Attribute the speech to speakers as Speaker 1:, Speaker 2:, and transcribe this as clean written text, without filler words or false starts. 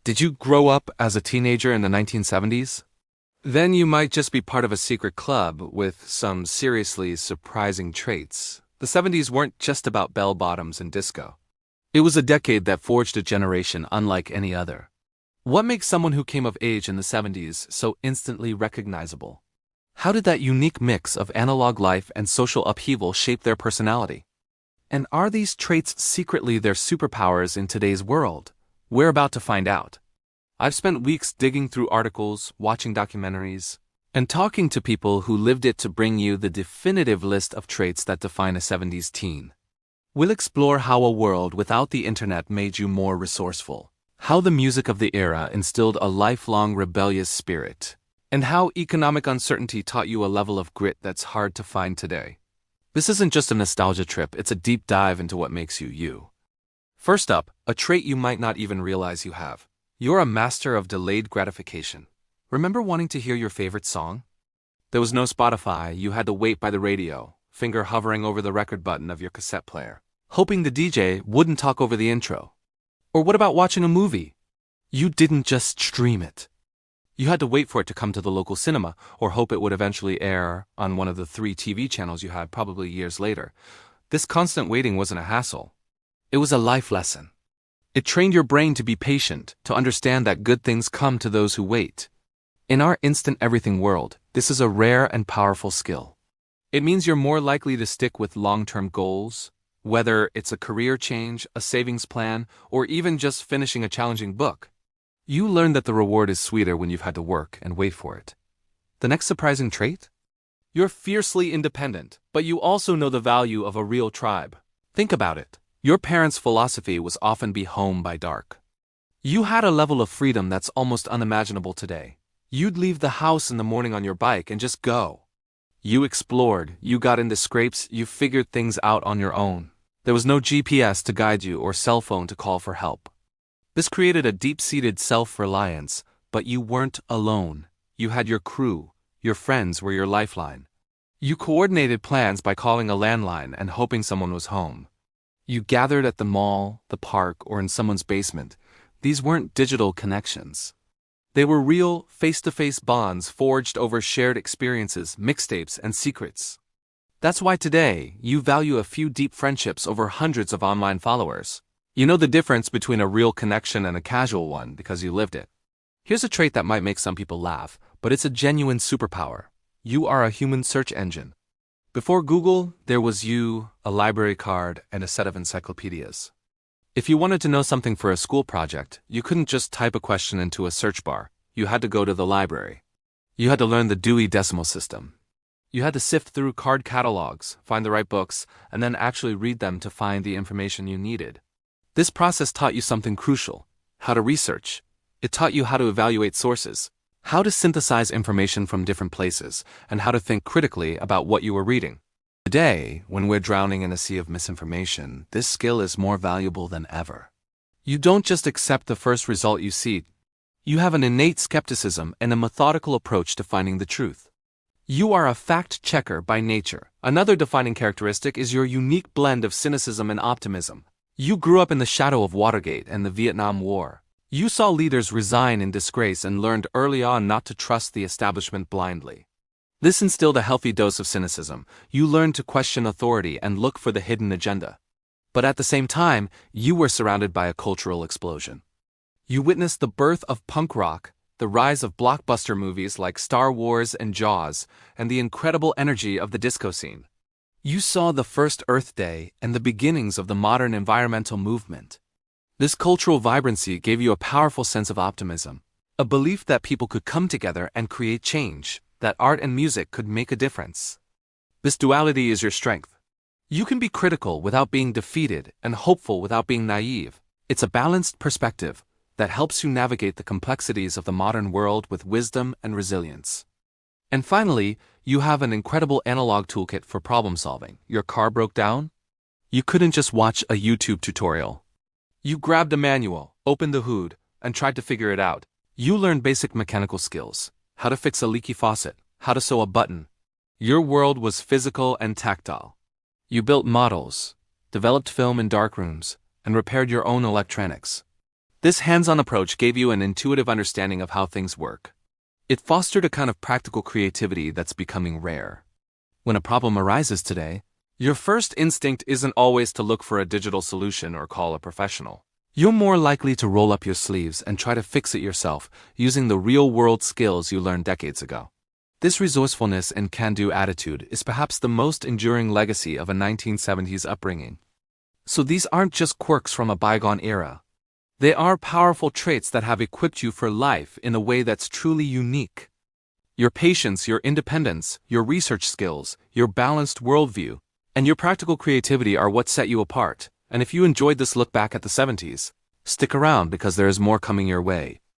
Speaker 1: Did you grow up as a teenager in the 1970s? Then you might just be part of a secret club with some seriously surprising traits. The 70s weren't just about bell bottoms and disco. It was a decade that forged a generation unlike any other. What makes someone who came of age in the 70s so instantly recognizable? How did that unique mix of analog life and social upheaval shape their personality? And are these traits secretly their superpowers in today's world? We're about to find out. I've spent weeks digging through articles, watching documentaries, and talking to people who lived it to bring you the definitive list of traits that define a 70s teen. We'll explore how a world without the internet made you more resourceful, how the music of the era instilled a lifelong rebellious spirit, and how economic uncertainty taught you a level of grit that's hard to find today. This isn't just a nostalgia trip, it's a deep dive into what makes you you. First up, a trait you might not even realize you have. You're a master of delayed gratification. Remember wanting to hear your favorite song? There was no Spotify, you had to wait by the radio, finger hovering over the record button of your cassette player, hoping the DJ wouldn't talk over the intro. Or what about watching a movie? You didn't just stream it. You had to wait for it to come to the local cinema, or hope it would eventually air on one of the 3 TV channels you had probably years later. This constant waiting wasn't a hassle. It was a life lesson. It trained your brain to be patient, to understand that good things come to those who wait. In our instant everything world, this is a rare and powerful skill. It means you're more likely to stick with long-term goals, whether it's a career change, a savings plan, or even just finishing a challenging book. You learn that the reward is sweeter when you've had to work and wait for it. The next surprising trait? You're fiercely independent, but you also know the value of a real tribe. Think about it. Your parents' philosophy was often be home by dark. You had a level of freedom that's almost unimaginable today. You'd leave the house in the morning on your bike and just go. You explored, you got into scrapes, you figured things out on your own. There was no GPS to guide you or cell phone to call for help. This created a deep-seated self-reliance, but you weren't alone. You had your crew, your friends were your lifeline. You coordinated plans by calling a landline and hoping someone was home. You gathered at the mall, the park, or in someone's basement. These weren't digital connections. They were real, face-to-face bonds forged over shared experiences, mixtapes, and secrets. That's why today, you value a few deep friendships over hundreds of online followers. You know the difference between a real connection and a casual one because you lived it. Here's a trait that might make some people laugh, but it's a genuine superpower. You are a human search engine. Before Google, there was you, a library card, and a set of encyclopedias. If you wanted to know something for a school project, you couldn't just type a question into a search bar. You had to go to the library. You had to learn the Dewey Decimal System. You had to sift through card catalogs, find the right books, and then actually read them to find the information you needed. This process taught you something crucial: how to research. It taught you how to evaluate sources, how to synthesize information from different places, and how to think critically about what you were reading. Today, when we're drowning in a sea of misinformation, this skill is more valuable than ever. You don't just accept the first result you see. You have an innate skepticism and a methodical approach to finding the truth. You are a fact checker by nature. Another defining characteristic is your unique blend of cynicism and optimism. You grew up in the shadow of Watergate and the Vietnam War. You saw leaders resign in disgrace and learned early on not to trust the establishment blindly. This instilled a healthy dose of cynicism. You learned to question authority and look for the hidden agenda. But at the same time, you were surrounded by a cultural explosion. You witnessed the birth of punk rock, the rise of blockbuster movies like Star Wars and Jaws, and the incredible energy of the disco scene. You saw the first Earth Day and the beginnings of the modern environmental movement. This cultural vibrancy gave you a powerful sense of optimism, a belief that people could come together and create change, that art and music could make a difference. This duality is your strength. You can be critical without being defeated and hopeful without being naive. It's a balanced perspective that helps you navigate the complexities of the modern world with wisdom and resilience. And finally, you have an incredible analog toolkit for problem solving. Your car broke down? You couldn't just watch a YouTube tutorial. You grabbed a manual, opened the hood, and tried to figure it out. You learned basic mechanical skills: how to fix a leaky faucet, how to sew a button. Your world was physical and tactile. You built models, developed film in darkrooms, and repaired your own electronics. This hands-on approach gave you an intuitive understanding of how things work. It fostered a kind of practical creativity that's becoming rare. When a problem arises today, your first instinct isn't always to look for a digital solution or call a professional. You're more likely to roll up your sleeves and try to fix it yourself using the real-world skills you learned decades ago. This resourcefulness and can-do attitude is perhaps the most enduring legacy of a 1970s upbringing. So these aren't just quirks from a bygone era. They are powerful traits that have equipped you for life in a way that's truly unique. Your patience, your independence, your research skills, your balanced worldview, and your practical creativity are what set you apart. And if you enjoyed this look back at the 70s, stick around because there is more coming your way.